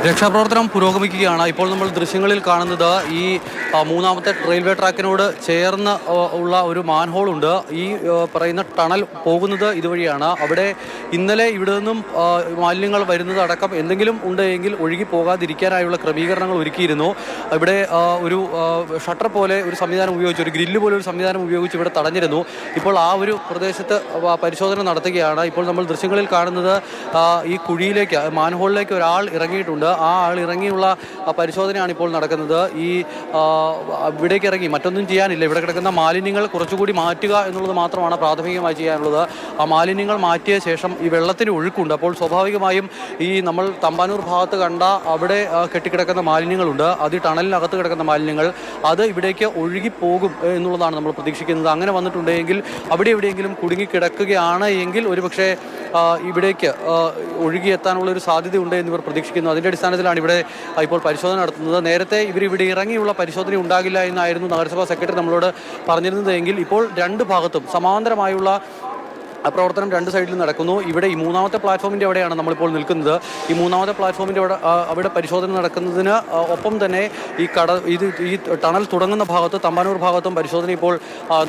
രക്ഷാപ്രവർത്തനം പുരോഗമിക്കുകയാണ്. ഇപ്പോൾ നമ്മൾ ദൃശ്യങ്ങളിൽ കാണുന്നത് ഈ മൂന്നാമത്തെ റെയിൽവേ ട്രാക്കിനോട് ചേർന്ന് ഉള്ള ഒരു മാൻഹോൾ ഉണ്ട്. ഈ പറയുന്ന ടണൽ പോകുന്നത് ഇതുവഴിയാണ്. അവിടെ ഇന്നലെ ഇവിടെ നിന്നും മാലിന്യങ്ങൾ വരുന്നത് അടക്കം എന്തെങ്കിലും ഉണ്ടെങ്കിൽ ഒഴുകി പോകാതിരിക്കാനായുള്ള ക്രമീകരണങ്ങൾ ഒരുക്കിയിരുന്നു. ഇവിടെ ഒരു ഷട്ടർ പോലെ ഒരു സംവിധാനം ഉപയോഗിച്ച്, ഒരു ഗ്രില്ല് പോലെ ഒരു സംവിധാനം ഉപയോഗിച്ച് ഇവിടെ തടഞ്ഞിരുന്നു. ഇപ്പോൾ ആ ഒരു പ്രദേശത്ത് പരിശോധന നടത്തുകയാണ്. ഇപ്പോൾ നമ്മൾ ദൃശ്യങ്ങളിൽ കാണുന്നത് ഈ കുഴിയിലേക്ക്, മാൻഹോളിലേക്ക് ഒരാൾ ഇറങ്ങിയിട്ടുണ്ട്. ആ ആൾ ഇറങ്ങിയുള്ള പരിശോധനയാണ് ഇപ്പോൾ നടക്കുന്നത്. ഈ ഇവിടേക്ക് ഇറങ്ങി മറ്റൊന്നും ചെയ്യാനില്ല. ഇവിടെ കിടക്കുന്ന മാലിന്യങ്ങൾ കുറച്ചുകൂടി മാറ്റുക എന്നുള്ളത് മാത്രമാണ് പ്രാഥമികമായി ചെയ്യാനുള്ളത്. ആ മാലിന്യങ്ങൾ മാറ്റിയ ശേഷം ഈ വെള്ളത്തിന് ഒഴുക്കുണ്ട്. അപ്പോൾ സ്വാഭാവികമായും ഈ നമ്മൾ തമ്പാനൂർ ഭാഗത്ത് കണ്ട അവിടെ കെട്ടിക്കിടക്കുന്ന മാലിന്യങ്ങളുണ്ട്, അത് ടണലിനകത്ത് കിടക്കുന്ന മാലിന്യങ്ങൾ, അത് ഇവിടേക്ക് ഒഴുകിപ്പോകും എന്നുള്ളതാണ് നമ്മൾ പ്രതീക്ഷിക്കുന്നത്. അങ്ങനെ വന്നിട്ടുണ്ടെങ്കിൽ അവിടെ എവിടെയെങ്കിലും കുടുങ്ങിക്കിടക്കുകയാണ് എങ്കിൽ ഒരുപക്ഷെ ഇവിടേക്ക് ഒഴുകിയെത്താനുള്ള ഒരു സാധ്യതയുണ്ട് എന്നിവർ പ്രതീക്ഷിക്കുന്നു. അതിൻ്റെ അടിസ്ഥാനത്തിലാണ് ഇവിടെ ഇപ്പോൾ പരിശോധന നടത്തുന്നത്. നേരത്തെ ഇവിടെ ഇറങ്ങിയുള്ള പരിശോധന ഉണ്ടാകില്ല എന്നായിരുന്നു നഗരസഭാ സെക്രട്ടറി നമ്മളോട് പറഞ്ഞിരുന്നത്. എങ്കിൽ ഇപ്പോൾ രണ്ട് ഭാഗത്തും സമാന്തരമായുള്ള പ്രവർത്തനം രണ്ട് സൈഡിൽ നടക്കുന്നു. ഇവിടെ ഈ മൂന്നാമത്തെ പ്ലാറ്റ്ഫോമിൻ്റെ അവിടെയാണ് നമ്മളിപ്പോൾ നിൽക്കുന്നത്. ഈ മൂന്നാമത്തെ പ്ലാറ്റ്ഫോമിൻ്റെ അവിടെ പരിശോധന നടക്കുന്നതിന് ഒപ്പം തന്നെ ഈ ടണൽ തുടങ്ങുന്ന ഭാഗത്ത്, തമ്പാനൂർ ഭാഗത്തും പരിശോധന ഇപ്പോൾ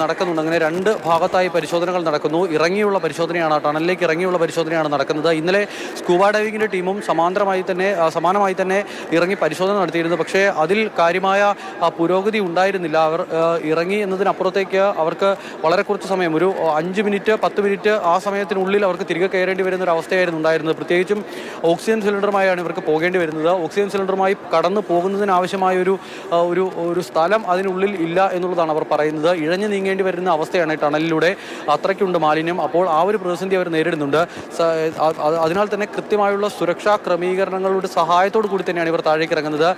നടക്കുന്നുണ്ട്. അങ്ങനെ രണ്ട് ഭാഗത്തായി പരിശോധനകൾ നടക്കുന്നു. ഇറങ്ങിയുള്ള പരിശോധനയാണ്, ടണലിലേക്ക് ഇറങ്ങിയുള്ള പരിശോധനയാണ് നടക്കുന്നത്. ഇന്നലെ സ്കൂബ ഡൈവിങ്ങിൻ്റെ ടീമും സമാനമായി തന്നെ ഇറങ്ങി പരിശോധന നടത്തിയിരുന്നു. പക്ഷേ അതിൽ കാര്യമായ പുരോഗതി ഉണ്ടായിരുന്നില്ല. അവർ ഇറങ്ങി എന്നതിനപ്പുറത്തേക്ക് അവർക്ക് വളരെ കുറച്ച് സമയം, ഒരു 5 മിനിറ്റ് 10 മിനിറ്റ് ആ സമയത്തിനുള്ളിൽ അവർക്ക് തിരികെ കയറേണ്ടി വരുന്ന ഒരു അവസ്ഥയായിരുന്നു ഉണ്ടായിരുന്നത്. പ്രത്യേകിച്ചും ഓക്സിജൻ സിലിണ്ടറുമായാണ് ഇവർക്ക് പോകേണ്ടി വരുന്നത്. ഓക്സിജൻ സിലിണ്ടറുമായി കടന്നു പോകുന്നതിനാവശ്യമായ ഒരു സ്ഥലം അതിനുള്ളിൽ ഇല്ല എന്നുള്ളതാണ് അവർ പറയുന്നത്. ഇഴഞ്ഞു നീങ്ങേണ്ടി വരുന്ന അവസ്ഥയാണ് ടണലിലൂടെ. അത്രയ്ക്കുണ്ട് മാലിന്യം. അപ്പോൾ ആ ഒരു പ്രതിസന്ധി അവർ നേരിടുന്നുണ്ട്. അതിനാൽ തന്നെ കൃത്യമായുള്ള സുരക്ഷാ ക്രമീകരണങ്ങളുടെ സഹായത്തോടു കൂടി തന്നെയാണ് ഇവർ താഴേക്ക് ഇറങ്ങുന്നത്.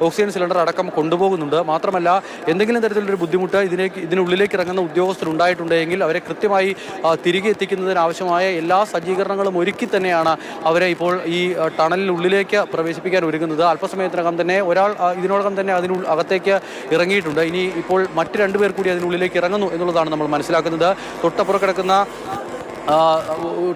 ഓക്സിജൻ സിലിണ്ടർ അടക്കം കൊണ്ടുപോകുന്നുണ്ട്. മാത്രമല്ല, എന്തെങ്കിലും തരത്തിലൊരു ബുദ്ധിമുട്ട് ഇതിനുള്ളിലേക്ക് ഇറങ്ങുന്ന ഉദ്യോഗസ്ഥരുണ്ടായിട്ടുണ്ടെങ്കിൽ അവരെ കൃത്യമായി തിരികെ എത്തിക്കുന്നതിനാവശ്യമായ എല്ലാ സജ്ജീകരണങ്ങളും ഒരുക്കി തന്നെയാണ് അവരെ ഇപ്പോൾ ഈ ടണലിനുള്ളിലേക്ക് പ്രവേശിപ്പിക്കാൻ ഒരുങ്ങുന്നത്. അല്പസമയത്തിനകം തന്നെ ഒരാൾ ഇതിനോടകം തന്നെ അകത്തേക്ക് ഇറങ്ങിയിട്ടുണ്ട്. ഇനി ഇപ്പോൾ മറ്റ് 2 പേർ കൂടി അതിനുള്ളിലേക്ക് ഇറങ്ങുന്നു എന്നുള്ളതാണ് നമ്മൾ മനസ്സിലാക്കുന്നത്. തൊട്ടപ്പുറം കിടക്കുന്ന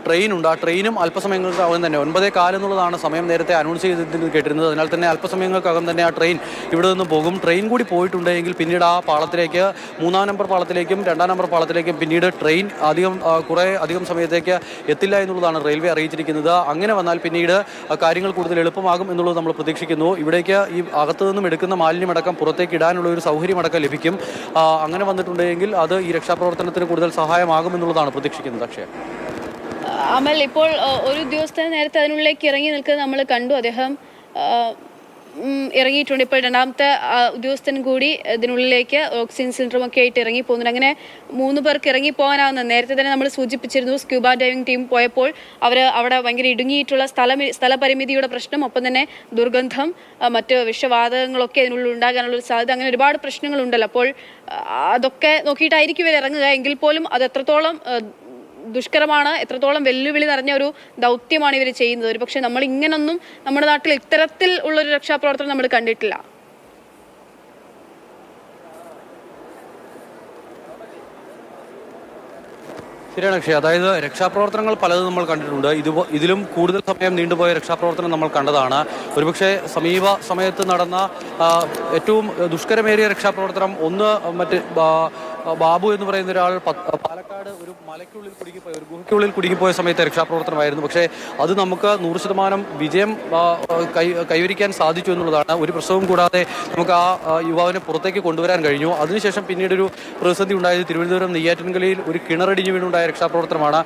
ട്രെയിനുണ്ട്. ആ ട്രെയിനും അല്പസമയങ്ങൾക്കകം തന്നെ 9:15 എന്നുള്ളതാണ് സമയം നേരത്തെ അനൗൺസ് ചെയ്തിട്ട് കേട്ടിരുന്നത്. അതിനാൽ തന്നെ അല്പസമയങ്ങൾക്കകം തന്നെ ആ ട്രെയിൻ ഇവിടെ നിന്ന് പോകും. ട്രെയിൻ കൂടി പോയിട്ടുണ്ടെങ്കിൽ പിന്നീട് ആ പാളത്തിലേക്ക്, 3-ാം നമ്പർ പാളത്തിലേക്കും 2-ാം നമ്പർ പാളത്തിലേക്കും പിന്നീട് ട്രെയിൻ അധികം സമയത്തേക്ക് എത്തില്ല എന്നുള്ളതാണ് റെയിൽവേ അറിയിച്ചിരിക്കുന്നത്. അങ്ങനെ വന്നാൽ പിന്നീട് കാര്യങ്ങൾ കൂടുതൽ എളുപ്പമാകും എന്നുള്ളത് നമ്മൾ പ്രതീക്ഷിക്കുന്നു. ഇവിടേക്ക് ഈ അകത്തു നിന്നും എടുക്കുന്ന മാലിന്യമടക്കം പുറത്തേക്ക് ഇടാനുള്ള ഒരു സൗകര്യമടക്കം ലഭിക്കും. അങ്ങനെ വന്നിട്ടുണ്ടെങ്കിൽ അത് ഈ രക്ഷാപ്രവർത്തനത്തിന് കൂടുതൽ സഹായമാകും എന്നുള്ളതാണ് പ്രതീക്ഷിക്കുന്നത്. അക്ഷയ, അമൽ, ഇപ്പോൾ ഒരു ഉദ്യോഗസ്ഥൻ നേരത്തെ അതിനുള്ളിലേക്ക് ഇറങ്ങി നിൽക്കുന്നത് നമ്മൾ കണ്ടു. അദ്ദേഹം ഇറങ്ങിയിട്ടുണ്ട്. ഇപ്പോൾ 2ാമത്തെ ഉദ്യോഗസ്ഥൻ കൂടി ഇതിനുള്ളിലേക്ക് ഓക്സിജൻ സിലിണ്ടറുമൊക്കെ ആയിട്ട് ഇറങ്ങി പോകുന്നുണ്ട്. അങ്ങനെ 3 പേർക്ക് ഇറങ്ങി പോകാനാവുന്നത് നേരത്തെ തന്നെ നമ്മൾ സൂചിപ്പിച്ചിരുന്നു. സ്ക്യൂബ ഡൈവിംഗ് ടീം പോയപ്പോൾ അവിടെ ഭയങ്കര ഇടുങ്ങിയിട്ടുള്ള സ്ഥലപരിമിതിയുടെ പ്രശ്നം, ഒപ്പം തന്നെ ദുർഗന്ധം, മറ്റ് വിഷവാതകങ്ങളൊക്കെ അതിനുള്ളിൽ ഉണ്ടാകാനുള്ള ഒരു സാധ്യത, അങ്ങനെ ഒരുപാട് പ്രശ്നങ്ങളുണ്ടല്ലോ. അപ്പോൾ അതൊക്കെ നോക്കിയിട്ടായിരിക്കും ഇവർ ഇറങ്ങുക. എങ്കിൽ പോലും അത് എത്രത്തോളം ദുഷ്കരമാണ്, എത്രത്തോളം വെല്ലുവിളി നിറഞ്ഞ ഒരു ദൗത്യമാണ് ഇവർ ചെയ്യുന്നത്. ഒരു പക്ഷേ നമ്മൾ ഇങ്ങനൊന്നും നമ്മുടെ നാട്ടിൽ ഇത്തരത്തിൽ ഉള്ളൊരു രക്ഷാപ്രവർത്തനം നമ്മൾ കണ്ടിട്ടില്ല. ശരിയാണ് അക്ഷയ. അതായത് രക്ഷാപ്രവർത്തനങ്ങൾ പലതും നമ്മൾ കണ്ടിട്ടുണ്ട്. ഇതിലും കൂടുതൽ സമയം നീണ്ടുപോയ രക്ഷാപ്രവർത്തനം നമ്മൾ കണ്ടതാണ്. ഒരുപക്ഷെ സമീപ സമയത്ത് നടന്ന ഏറ്റവും ദുഷ്കരമേറിയ രക്ഷാപ്രവർത്തനം മറ്റ് ബാബു എന്ന് പറയുന്ന ഒരാൾ പാലക്കാട് ഒരു മലയ്ക്കുള്ളിൽ കുടുങ്ങിപ്പോയ, ഒരു ഗുഹയ്ക്കുള്ളിൽ കുടുങ്ങിപ്പോയ സമയത്തെ രക്ഷാപ്രവർത്തനമായിരുന്നു. പക്ഷേ അത് നമുക്ക് 100% വിജയം കൈവരിക്കാൻ സാധിച്ചു എന്നുള്ളതാണ്. ഒരു പ്രശ്നവും കൂടാതെ നമുക്ക് ആ യുവാവിനെ പുറത്തേക്ക് കൊണ്ടുവരാൻ കഴിഞ്ഞു. അതിനുശേഷം പിന്നീടൊരു പ്രതിസന്ധി ഉണ്ടായത് തിരുവനന്തപുരം നെയ്യാറ്റിൻകരയിൽ ഒരു കിണറടിഞ്ഞു വീണുണ്ടായ രക്ഷാപ്രവർത്തനമാണ്.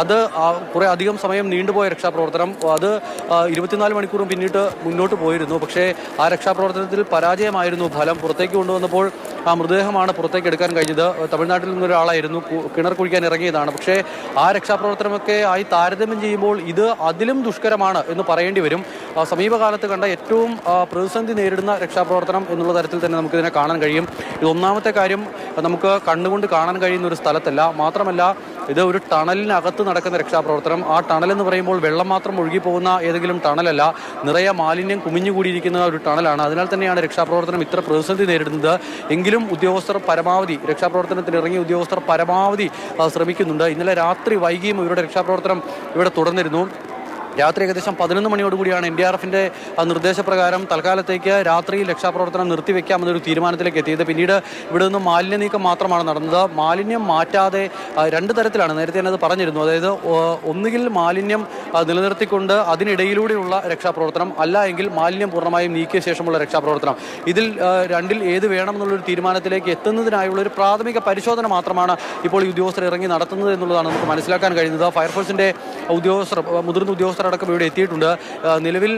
അത് കുറേ അധികം സമയം നീണ്ടുപോയ രക്ഷാപ്രവർത്തനം. അത് 24 മണിക്കൂറും പിന്നീട് മുന്നോട്ട് പോയിരുന്നു. പക്ഷേ ആ രക്ഷാപ്രവർത്തനത്തിൽ പരാജയമായിരുന്നു ഫലം. പുറത്തേക്ക് കൊണ്ടുവന്നപ്പോൾ ആ മൃതദേഹമാണ് പുറത്തേക്ക് എടുക്കാൻ കഴിഞ്ഞത്. തമിഴ്നാട്ടിൽ നിന്നൊരാളായിരുന്നു, കിണർ കുഴിക്കാൻ ഇറങ്ങിയതാണ്. പക്ഷേ ആ രക്ഷാപ്രവർത്തനമൊക്കെ ആയി താരതമ്യം ചെയ്യുമ്പോൾ ഇത് അതിലും ദുഷ്കരമാണ് എന്ന് പറയേണ്ടി വരും. സമീപകാലത്ത് കണ്ട ഏറ്റവും പ്രതിസന്ധി നേരിടുന്ന രക്ഷാപ്രവർത്തനം എന്നുള്ള തരത്തിൽ തന്നെ നമുക്കിതിനെ കാണാൻ കഴിയും. ഇത് ഒന്നാമത്തെ കാര്യം, നമുക്ക് കണ്ണുകൊണ്ട് കാണാൻ കഴിയുന്ന ഒരു സ്ഥലത്തല്ല. മാത്രമല്ല, ഇത് ഒരു ടണലിനകത്ത് നടക്കുന്ന രക്ഷാപ്രവർത്തനം. ആ ടണൽ എന്ന് പറയുമ്പോൾ വെള്ളം മാത്രം ഒഴുകിപ്പോകുന്ന ഏതെങ്കിലും ടണലല്ല, നിറയെ മാലിന്യം കുമിഞ്ഞുകൂടിയിരിക്കുന്ന ഒരു ടണലാണ്. അതിനാൽ തന്നെയാണ് രക്ഷാപ്രവർത്തനം ഇത്ര പ്രതിസന്ധി നേരിടുന്നത്. എങ്കിലും ഉദ്യോഗസ്ഥർ പരമാവധി, രക്ഷാപ്രവർത്തനത്തിന് ഇറങ്ങിയ ഉദ്യോഗസ്ഥർ പരമാവധി ശ്രമിക്കുന്നുണ്ട്. ഇന്നലെ രാത്രി വൈകിയും ഇവരുടെ രക്ഷാപ്രവർത്തനം ഇവിടെ തുടർന്നിരുന്നു. രാത്രി ഏകദേശം 11 മണിയോടുകൂടിയാണ് NDRFിൻ്റെ നിർദ്ദേശപ്രകാരം തൽക്കാലത്തേക്ക് രാത്രിയിൽ രക്ഷാപ്രവർത്തനം നിർത്തിവെക്കാമെന്നൊരു തീരുമാനത്തിലേക്ക് എത്തിയത്. പിന്നീട് ഇവിടെ നിന്ന് മാലിന്യ നീക്കം മാത്രമാണ് നടന്നത്. മാലിന്യം മാറ്റാതെ രണ്ട് തരത്തിലാണ്, നേരത്തെ ഞാനത് പറഞ്ഞിരുന്നു. അതായത് ഒന്നുകിൽ മാലിന്യം നിലനിർത്തിക്കൊണ്ട് അതിനിടയിലൂടെയുള്ള രക്ഷാപ്രവർത്തനം, അല്ല എങ്കിൽ മാലിന്യം പൂർണ്ണമായും നീക്കിയ ശേഷമുള്ള രക്ഷാപ്രവർത്തനം. ഇതിൽ രണ്ടിൽ ഏത് വേണമെന്നുള്ളൊരു തീരുമാനത്തിലേക്ക് എത്തുന്നതിനായുള്ള ഒരു പ്രാഥമിക പരിശോധന മാത്രമാണ് ഇപ്പോൾ ഈ ഉദ്യോഗസ്ഥർ ഇറങ്ങി നടത്തുന്നത് എന്നുള്ളതാണ് നമുക്ക് മനസ്സിലാക്കാൻ കഴിയുന്നത്. ഫയർഫോഴ്സിൻ്റെ ഉദ്യോഗസ്ഥർ, മുതിർന്ന ഉദ്യോഗസ്ഥർ അടക്കം ഇവിടെ എത്തിയിട്ടുണ്ട്. നിലവിൽ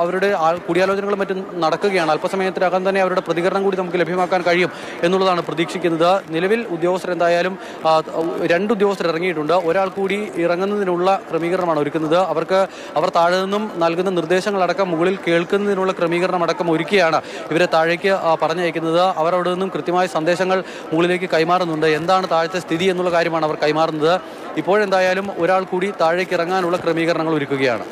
അവരുടെ കൂടിയാലോചനകളും മറ്റും നടക്കുകയാണ്. അല്പസമയത്തിനകം തന്നെ അവരുടെ പ്രതികരണം കൂടി നമുക്ക് ലഭ്യമാക്കാൻ കഴിയും എന്നുള്ളതാണ് പ്രതീക്ഷിക്കുന്നത്. നിലവിൽ ഉദ്യോഗസ്ഥർ എന്തായാലും 2 ഉദ്യോഗസ്ഥർ ഇറങ്ങിയിട്ടുണ്ട്. ഒരാൾ കൂടി ഇറങ്ങുന്നതിനുള്ള ക്രമീകരണമാണ് ഒരുക്കുന്നത്. അവർ താഴെ നിന്നും നൽകുന്ന നിർദ്ദേശങ്ങളടക്കം മുകളിൽ കേൾക്കുന്നതിനുള്ള ക്രമീകരണം അടക്കം ഒരുക്കിയാണ് ഇവരെ താഴേക്ക് പറഞ്ഞയക്കുന്നത്. അവർ അവിടെ നിന്നും കൃത്യമായ സന്ദേശങ്ങൾ മുകളിലേക്ക് കൈമാറുന്നുണ്ട്. എന്താണ് താഴത്തെ സ്ഥിതി എന്നുള്ള കാര്യമാണ് അവർ കൈമാറുന്നത്. ഇപ്പോഴെന്തായാലും ഒരാൾ കൂടി താഴേക്ക് ഇറങ്ങാനുള്ള ക്രമീകരണങ്ങൾ ഒരുക്കുകയാണ്.